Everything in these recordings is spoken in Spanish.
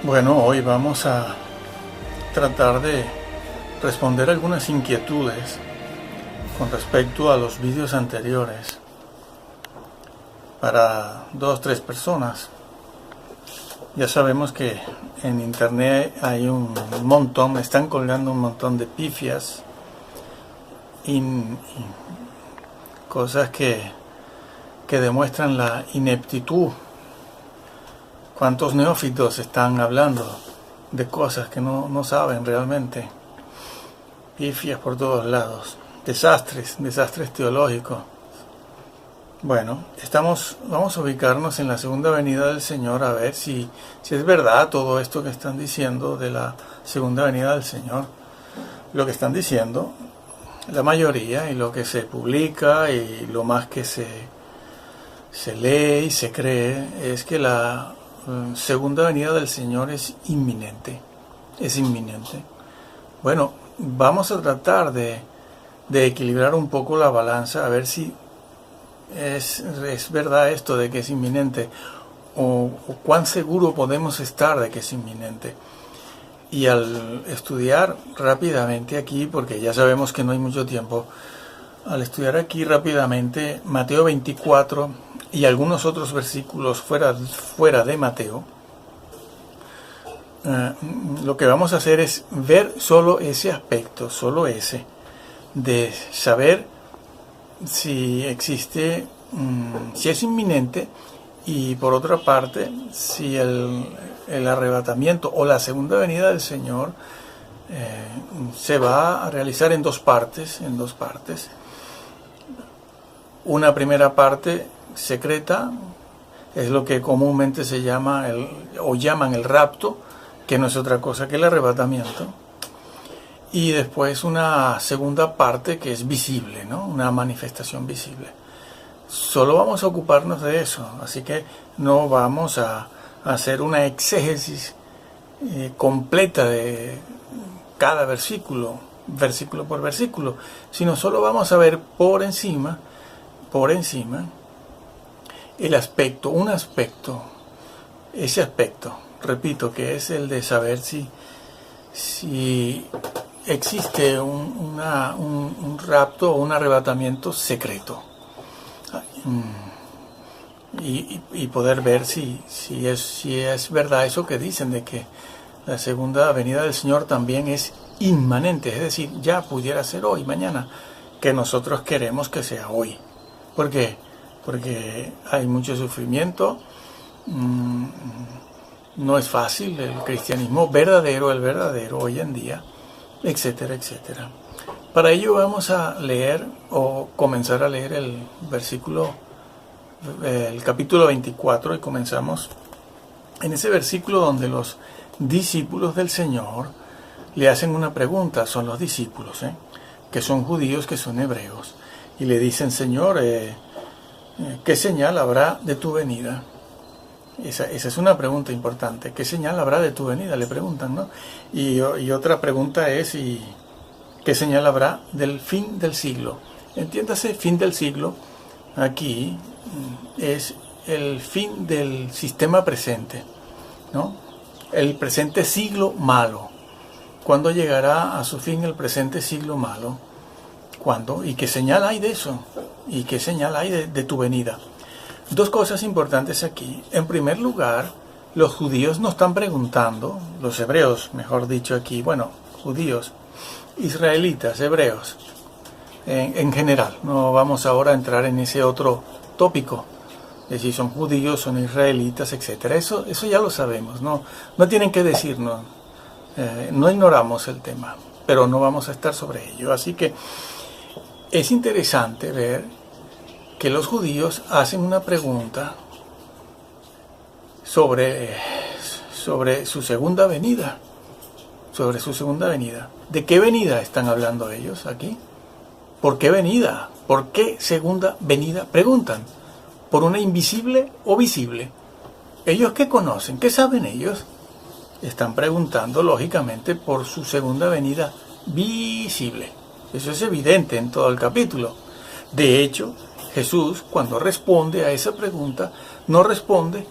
Bueno, hoy vamos a tratar de responder algunas inquietudes con respecto a los vídeos anteriores para 2-3 personas. Ya sabemos que en internet hay un montón, están colgando un montón de pifias y cosas que demuestran la ineptitud. ¿Cuántos neófitos están hablando de cosas que no saben realmente? Pifias por todos lados, desastres teológicos. Bueno, vamos a ubicarnos en la segunda venida del Señor a ver si es verdad todo esto que están diciendo de la segunda venida del Señor. Lo que están diciendo, la mayoría, y lo que se publica y lo más que se lee y se cree, es que la segunda venida del Señor es inminente. Bueno, vamos a tratar de equilibrar un poco la balanza, a ver si es verdad esto de que es inminente, o cuán seguro podemos estar de que es inminente. Y al estudiar rápidamente aquí, porque ya sabemos que no hay mucho tiempo, al estudiar aquí rápidamente Mateo 24 y algunos otros versículos fuera de Mateo, lo que vamos a hacer es ver solo ese aspecto, solo ese, de saber si existe, si es inminente, y por otra parte, si el arrebatamiento o la segunda venida del Señor se va a realizar en dos partes. Una primera parte secreta es lo que comúnmente se llama llaman el rapto, que no es otra cosa que el arrebatamiento. Y después una segunda parte que es visible, ¿no? Una manifestación visible. Solo vamos a ocuparnos de eso, así que no vamos a hacer una exégesis completa de cada versículo por versículo, sino solo vamos a ver por encima el aspecto, ese aspecto, repito, que es el de saber si existe un rapto o un arrebatamiento secreto, y poder ver si es verdad eso que dicen de que la segunda venida del Señor también es inmanente, es decir, ya pudiera ser hoy, mañana, que nosotros queremos que sea hoy. ¿Por qué? Porque hay mucho sufrimiento, no es fácil el cristianismo verdadero, el verdadero hoy en día, etcétera, etcétera. Para ello vamos a leer o comenzar a leer el capítulo 24, y comenzamos en ese versículo donde los discípulos del Señor le hacen una pregunta. Son los discípulos, que son judíos, que son hebreos, y le dicen: Señor, ¿qué señal habrá de tu venida? Esa es una pregunta importante. ¿Qué señal habrá de tu venida? Le preguntan, ¿no? Y otra pregunta es: ¿y qué señal habrá del fin del siglo? Entiéndase, fin del siglo aquí es el fin del sistema presente, ¿no? El presente siglo malo. ¿Cuándo llegará a su fin el presente siglo malo? ¿Cuándo? ¿Y qué señal hay de eso? ¿Y qué señal hay de tu venida? Dos cosas importantes aquí. En primer lugar, los judíos no están preguntando, los hebreos, mejor dicho aquí, bueno, judíos, israelitas, hebreos, en general. No vamos ahora a entrar en ese otro tópico, de si son judíos, son israelitas, etcétera. Eso ya lo sabemos, no tienen que decirnos, no ignoramos el tema, pero no vamos a estar sobre ello. Así que es interesante ver que los judíos hacen una pregunta sobre su segunda venida. ¿De qué venida están hablando ellos aquí? ¿Por qué venida? ¿Por qué segunda venida? Preguntan. ¿Por una invisible o visible? ¿Ellos qué conocen? ¿Qué saben ellos? Están preguntando, lógicamente, por su segunda venida visible. Eso es evidente en todo el capítulo. De hecho, Jesús, cuando responde a esa pregunta, no responde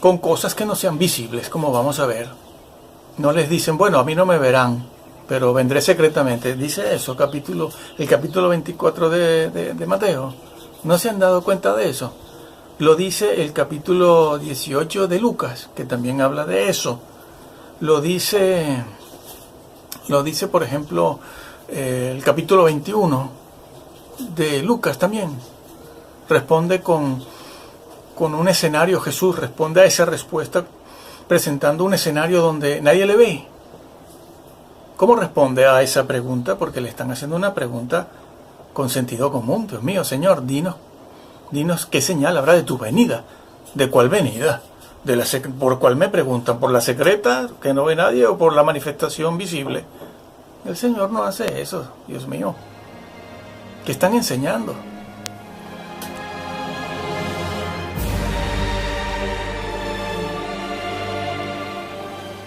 con cosas que no sean visibles, como vamos a ver. No les dicen, bueno, a mí no me verán, pero vendré secretamente. Dice eso, el capítulo 24 de Mateo. ¿No se han dado cuenta de eso? Lo dice el capítulo 18 de Lucas, que también habla de eso. Lo dice por ejemplo, el capítulo 21 de Lucas también. Responde con un escenario, Jesús responde a esa respuesta presentando un escenario donde nadie le ve. ¿Cómo responde a esa pregunta? Porque le están haciendo una pregunta con sentido común. Dios mío, Señor, dinos qué señal habrá de tu venida. ¿De cuál venida? ¿Por cuál me preguntan? ¿Por la secreta, que no ve nadie, o por la manifestación visible? El Señor no hace eso, Dios mío. ¿Qué están enseñando?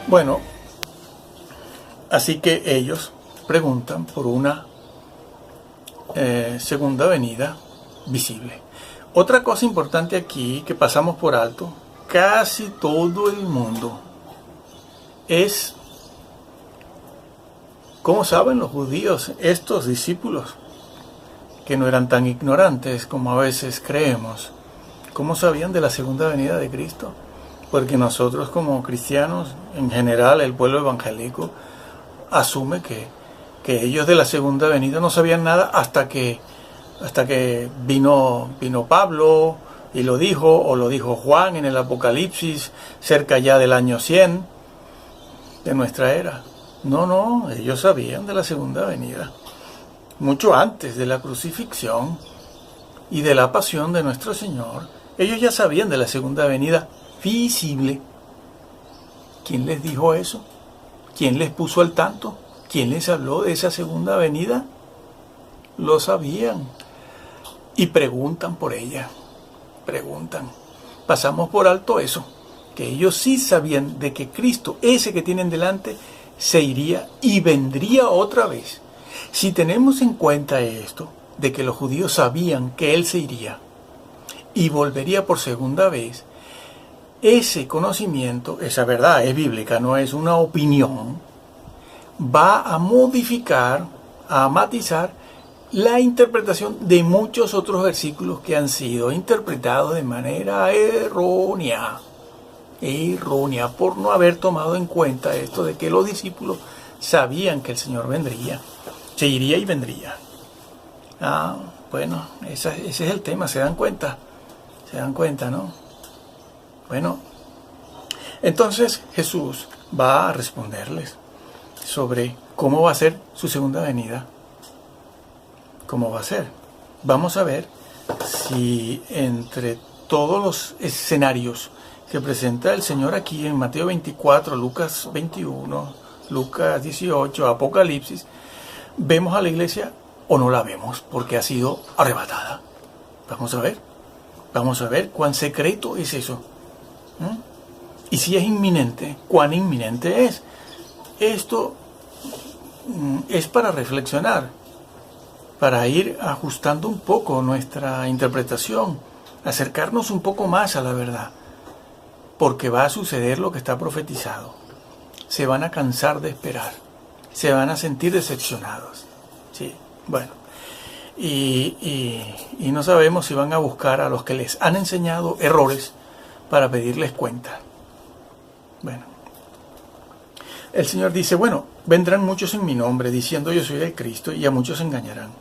Bueno, así que ellos preguntan por una segunda venida visible. Otra cosa importante aquí que pasamos por alto, casi todo el mundo, es, ¿cómo saben los judíos, estos discípulos, que no eran tan ignorantes como a veces creemos? ¿Cómo sabían de la segunda venida de Cristo? Porque nosotros como cristianos, en general el pueblo evangélico, asume que ellos de la segunda venida no sabían nada hasta que vino Pablo y lo dijo, o lo dijo Juan en el Apocalipsis, cerca ya del año 100 de nuestra era. No, ellos sabían de la segunda venida, mucho antes de la crucifixión y de la pasión de nuestro Señor. Ellos ya sabían de la segunda venida visible. ¿Quién les dijo eso? ¿Quién les puso al tanto? ¿Quién les habló de esa segunda venida? Lo sabían. Y preguntan por ella. Preguntan. Pasamos por alto eso. Que ellos sí sabían de que Cristo, ese que tienen delante, se iría y vendría otra vez. Si tenemos en cuenta esto, de que los judíos sabían que Él se iría y volvería por segunda vez, ese conocimiento, esa verdad es bíblica, no es una opinión, va a modificar, a matizar la interpretación de muchos otros versículos que han sido interpretados de manera errónea por no haber tomado en cuenta esto de que los discípulos sabían que el Señor vendría, se iría y vendría. Bueno, ese es el tema, se dan cuenta, ¿no? Bueno, entonces Jesús va a responderles sobre cómo va a ser su segunda venida. ¿Cómo va a ser? Vamos a ver si entre todos los escenarios que presenta el Señor aquí en Mateo 24, Lucas 21, Lucas 18, Apocalipsis, vemos a la iglesia o no la vemos porque ha sido arrebatada. Vamos a ver cuán secreto es eso. Y si es inminente, cuán inminente es. Esto es para reflexionar, para ir ajustando un poco nuestra interpretación, acercarnos un poco más a la verdad, porque va a suceder lo que está profetizado. Se van a cansar de esperar, se van a sentir decepcionados. Sí, bueno, y no sabemos si van a buscar a los que les han enseñado errores para pedirles cuenta. Bueno, el Señor dice, bueno, vendrán muchos en mi nombre, diciendo yo soy el Cristo, y a muchos engañarán.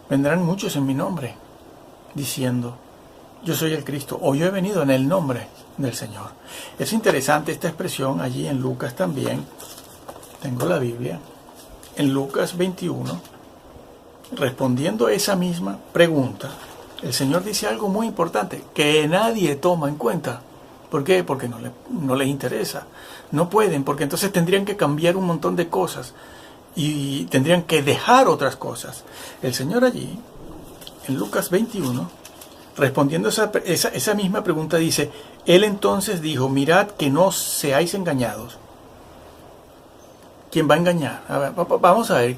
Vendrán muchos en mi nombre, diciendo yo soy el Cristo, o yo he venido en el nombre del Señor. Es interesante esta expresión allí en Lucas también. Tengo la Biblia. En Lucas 21, respondiendo a esa misma pregunta, el Señor dice algo muy importante que nadie toma en cuenta. ¿Por qué? Porque no les interesa. No pueden, porque entonces tendrían que cambiar un montón de cosas y tendrían que dejar otras cosas. El Señor allí, en Lucas 21, respondiendo esa misma pregunta, dice, Él entonces dijo, mirad que no seáis engañados. ¿Quién va a engañar? A ver, vamos a ver,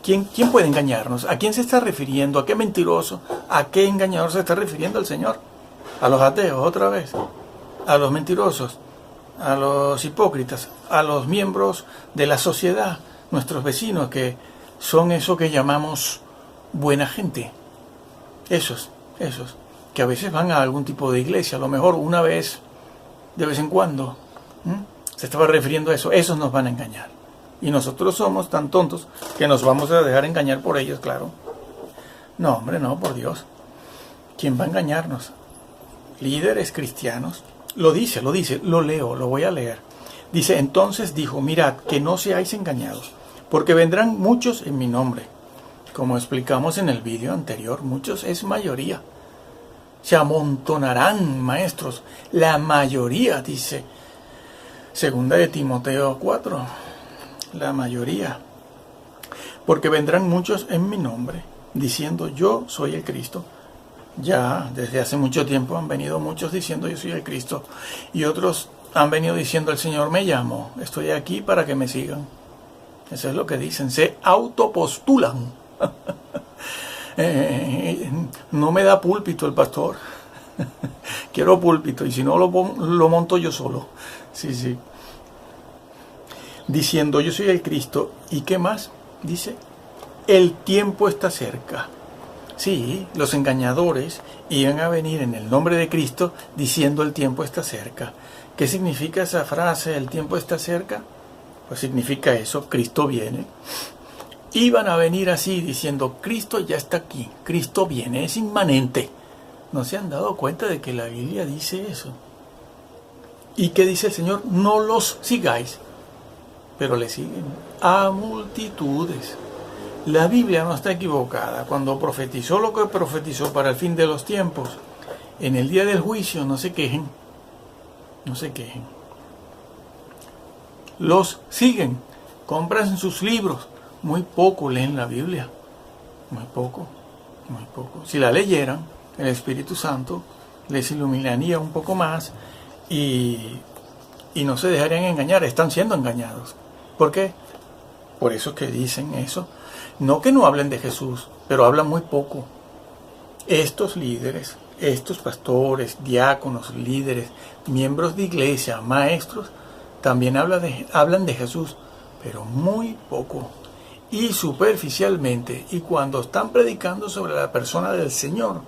¿quién puede engañarnos? ¿A quién se está refiriendo? ¿A qué mentiroso? ¿A qué engañador se está refiriendo el Señor? a los ateos otra vez, a los mentirosos, a los hipócritas, a los miembros de la sociedad, nuestros vecinos que son eso que llamamos buena gente. Esos, que a veces van a algún tipo de iglesia, a lo mejor una vez, de vez en cuando. Se estaba refiriendo a eso. Esos nos van a engañar. Y nosotros somos tan tontos que nos vamos a dejar engañar por ellos, claro. No, hombre, no, por Dios. ¿Quién va a engañarnos? Líderes cristianos. Lo dice, lo leo, lo voy a leer. Dice, entonces dijo, mirad, que no seáis engañados, porque vendrán muchos en mi nombre. Como explicamos en el vídeo anterior, muchos es mayoría. Se amontonarán maestros, la mayoría, dice Segunda de Timoteo 4, la mayoría. Porque vendrán muchos en mi nombre, diciendo yo soy el Cristo. Ya desde hace mucho tiempo han venido muchos diciendo yo soy el Cristo. Y otros han venido diciendo el Señor me llamó, estoy aquí para que me sigan. Eso es lo que dicen, se autopostulan. No me da púlpito el pastor. Quiero púlpito y si no lo monto yo solo. Sí. Diciendo yo soy el Cristo. ¿Y qué más? Dice, el tiempo está cerca. Sí, los engañadores iban a venir en el nombre de Cristo diciendo el tiempo está cerca. ¿Qué significa esa frase, el tiempo está cerca? Pues significa eso, Cristo viene. Iban a venir así diciendo, Cristo ya está aquí, Cristo viene, es inmanente. ¿No se han dado cuenta de que la Biblia dice eso? ¿Y qué dice el Señor? No los sigáis, pero le siguen a multitudes. La Biblia no está equivocada. Cuando profetizó lo que profetizó para el fin de los tiempos, en el día del juicio, no se quejen. Los siguen, compran sus libros. Muy poco leen la Biblia. Muy poco. Si la leyeran, el Espíritu Santo les iluminaría un poco más y no se dejarían engañar. Están siendo engañados. ¿Por qué? Por eso que dicen eso. No que no hablen de Jesús, pero hablan muy poco. Estos líderes, estos pastores, diáconos, líderes, miembros de iglesia, maestros, también hablan de Jesús, pero muy poco y superficialmente. Y cuando están predicando sobre la persona del Señor,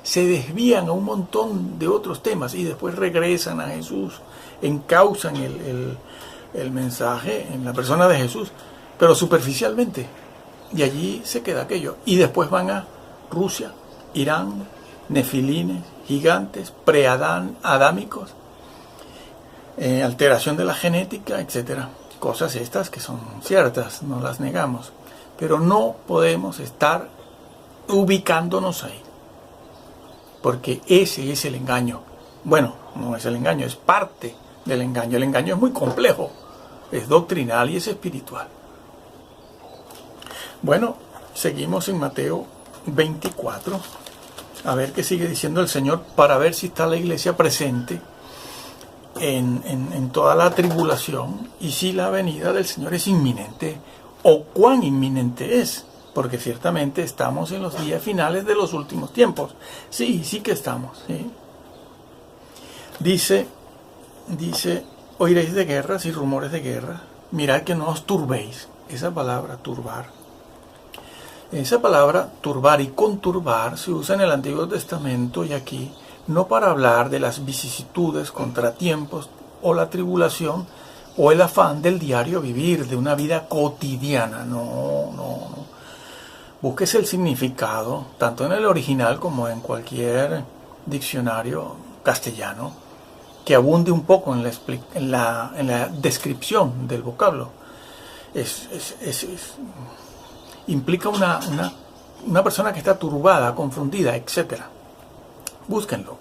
se desvían a un montón de otros temas y después regresan a Jesús, encausan el mensaje en la persona de Jesús, pero superficialmente. Y allí se queda aquello. Y después van a Rusia, Irán, nefilines, gigantes, adámicos, alteración de la genética, etc. Cosas estas que son ciertas, no las negamos. Pero no podemos estar ubicándonos ahí. Porque ese es el engaño. Bueno, no es el engaño, es parte del engaño. El engaño es muy complejo, es doctrinal y es espiritual. Bueno, seguimos en Mateo 24, a ver qué sigue diciendo el Señor, para ver si está la iglesia presente en toda la tribulación y si la venida del Señor es inminente o cuán inminente es, porque ciertamente estamos en los días finales de los últimos tiempos. Sí que estamos. ¿Sí? Dice, oiréis de guerras y rumores de guerra, mirad que no os turbéis. Esa palabra, turbar. Esa palabra, turbar y conturbar, se usa en el Antiguo Testamento y aquí, no para hablar de las vicisitudes, contratiempos o la tribulación o el afán del diario vivir, de una vida cotidiana. No. Busques el significado, tanto en el original como en cualquier diccionario castellano, que abunde un poco en la descripción del vocablo. Implica una persona que está turbada, confundida, etc. Búsquenlo.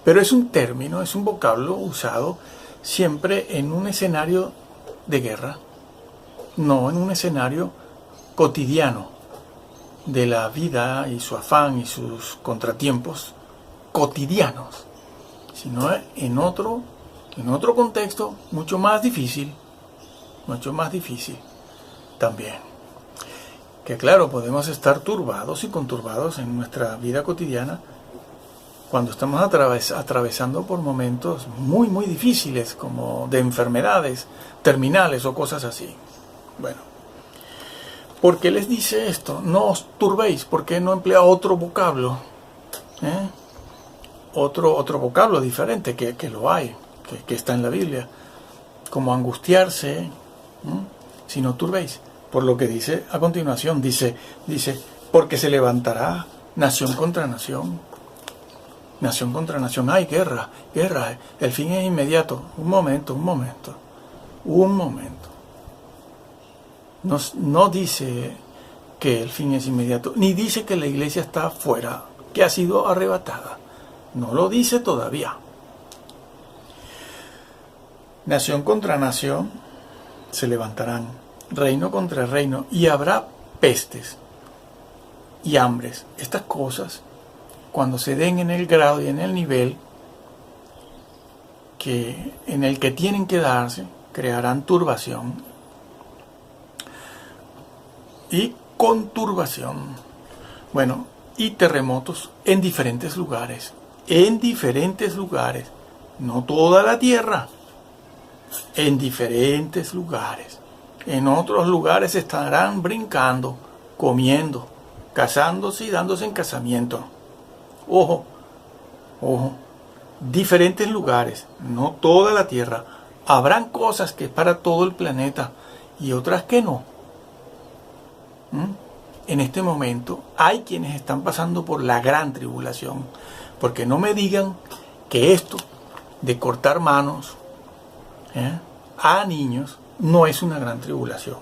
Pero es un término, es un vocablo usado siempre en un escenario de guerra, no en un escenario cotidiano de la vida y su afán y sus contratiempos cotidianos, sino en otro contexto mucho más difícil también. Que claro, podemos estar turbados y conturbados en nuestra vida cotidiana cuando estamos atravesando por momentos muy, muy difíciles, como de enfermedades terminales o cosas así. Bueno, ¿por qué les dice esto? No os turbéis. ¿Por qué no emplea otro vocablo? Otro vocablo diferente, que lo hay, que está en la Biblia, como angustiarse, si no turbéis. Por lo que dice a continuación, dice, porque se levantará nación contra nación, nación contra nación. Hay guerra, el fin es inmediato. Un momento. No dice que el fin es inmediato, ni dice que la iglesia está afuera, que ha sido arrebatada. No lo dice todavía. Nación contra nación se levantarán, reino contra reino, y habrá pestes y hambres. Estas cosas, cuando se den en el grado y en el nivel en el que tienen que darse, crearán turbación y conturbación. Bueno, y terremotos en diferentes lugares. No toda la tierra, en diferentes lugares. En otros lugares estarán brincando, comiendo, casándose y dándose en casamiento. Ojo, diferentes lugares, no toda la tierra. Habrán cosas que es para todo el planeta y otras que no. En este momento hay quienes están pasando por la gran tribulación, porque no me digan que esto de cortar manos a niños no es una gran tribulación.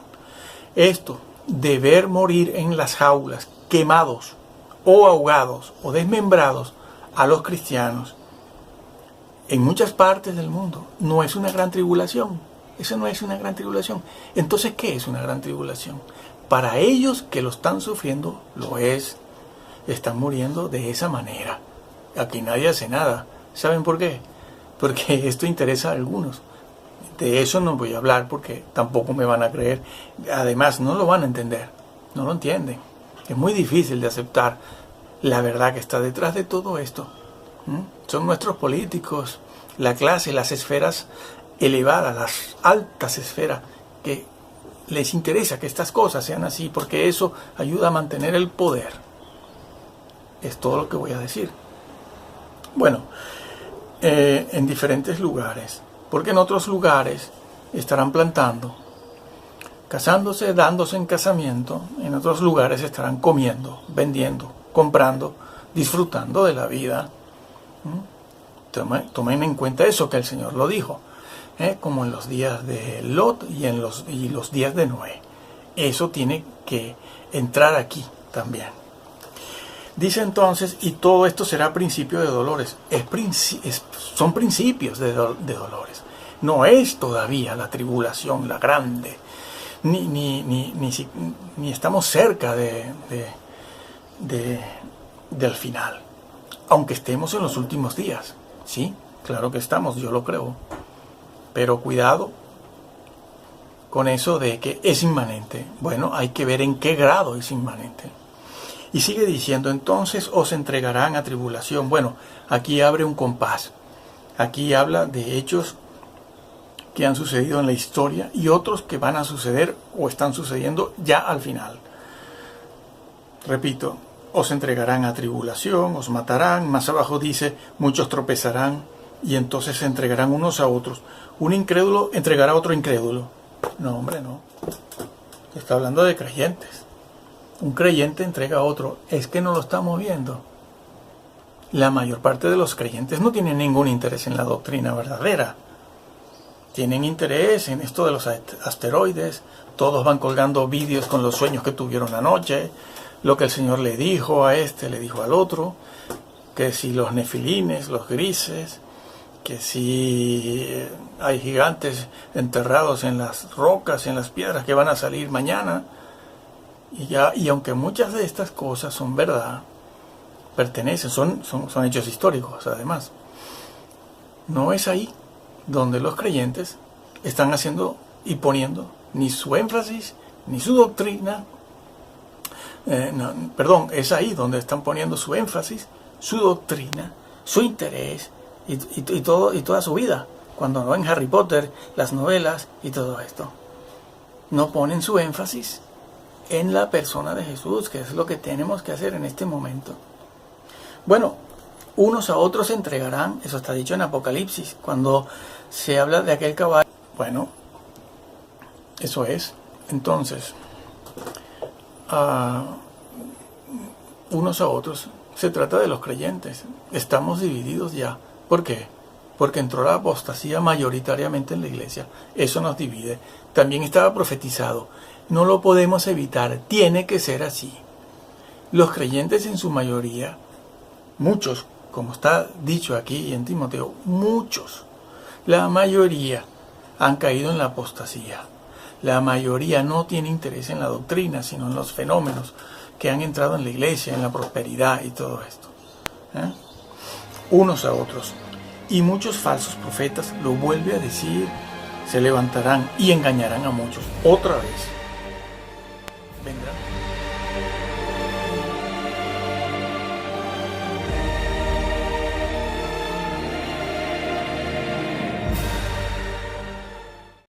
Esto de ver morir en las jaulas, quemados o ahogados o desmembrados a los cristianos en muchas partes del mundo, no es una gran tribulación. Eso no es una gran tribulación. Entonces, ¿qué es una gran tribulación? Para ellos que lo están sufriendo, lo es. Están muriendo de esa manera. Aquí nadie hace nada. ¿Saben por qué? Porque esto interesa a algunos. De eso no voy a hablar porque tampoco me van a creer. Además, no lo van a entender. No lo entienden. Es muy difícil de aceptar la verdad que está detrás de todo esto. Son nuestros políticos, la clase, las esferas elevadas, las altas esferas, que les interesa que estas cosas sean así, porque eso ayuda a mantener el poder. Es todo lo que voy a decir. Bueno, en diferentes lugares, porque en otros lugares estarán plantando, casándose, dándose en casamiento. En otros lugares estarán comiendo, vendiendo, comprando, disfrutando de la vida. Tomen en cuenta eso, que el Señor lo dijo, como en los días de Lot y los días de Noé. Eso tiene que entrar aquí también. Dice entonces, y todo esto será principio de dolores. Son principios de dolores. No es todavía la tribulación, la grande. Ni estamos cerca del final. Aunque estemos en los últimos días. Sí, claro que estamos, yo lo creo. Pero cuidado con eso de que es inmanente. Bueno, hay que ver en qué grado es inmanente. Y sigue diciendo, entonces os entregarán a tribulación. Bueno, aquí abre un compás. Aquí habla de hechos que han sucedido en la historia y otros que van a suceder o están sucediendo ya al final. Repito, os entregarán a tribulación, os matarán. Más abajo dice, muchos tropezarán y entonces se entregarán unos a otros. Un incrédulo entregará a otro incrédulo. No, hombre, no. Está hablando de creyentes. Un creyente entrega a otro. Es que no lo estamos viendo. La mayor parte de los creyentes no tienen ningún interés en la doctrina verdadera. Tienen interés en esto de los asteroides. Todos van colgando vídeos con los sueños que tuvieron anoche. Lo que el Señor le dijo a este, le dijo al otro. Que si los nefilines, los grises. Que si hay gigantes enterrados en las rocas, en las piedras que van a salir mañana. Y aunque muchas de estas cosas son verdad, pertenecen, son hechos históricos además, no es ahí donde los creyentes están haciendo y poniendo ni su énfasis, ni su doctrina, es ahí donde están poniendo su énfasis, su doctrina, su interés y toda su vida. Cuando no ven Harry Potter, las novelas y todo esto, no ponen su énfasis en la persona de Jesús, que es lo que tenemos que hacer en este momento. Bueno, unos a otros se entregarán, eso está dicho en Apocalipsis, cuando se habla de aquel caballo. Bueno, eso es. Entonces, unos a otros, se trata de los creyentes. Estamos divididos ya. ¿Por qué? Porque entró la apostasía mayoritariamente en la iglesia. Eso nos divide. También estaba profetizado. No lo podemos evitar. Tiene que ser así. Los creyentes en su mayoría, muchos, como está dicho aquí en Timoteo, muchos, la mayoría han caído en la apostasía. La mayoría no tiene interés en la doctrina, sino en los fenómenos que han entrado en la iglesia, en la prosperidad y todo esto. Unos a otros. Y muchos falsos profetas, lo vuelve a decir, se levantarán y engañarán a muchos. Otra vez. Vendrán.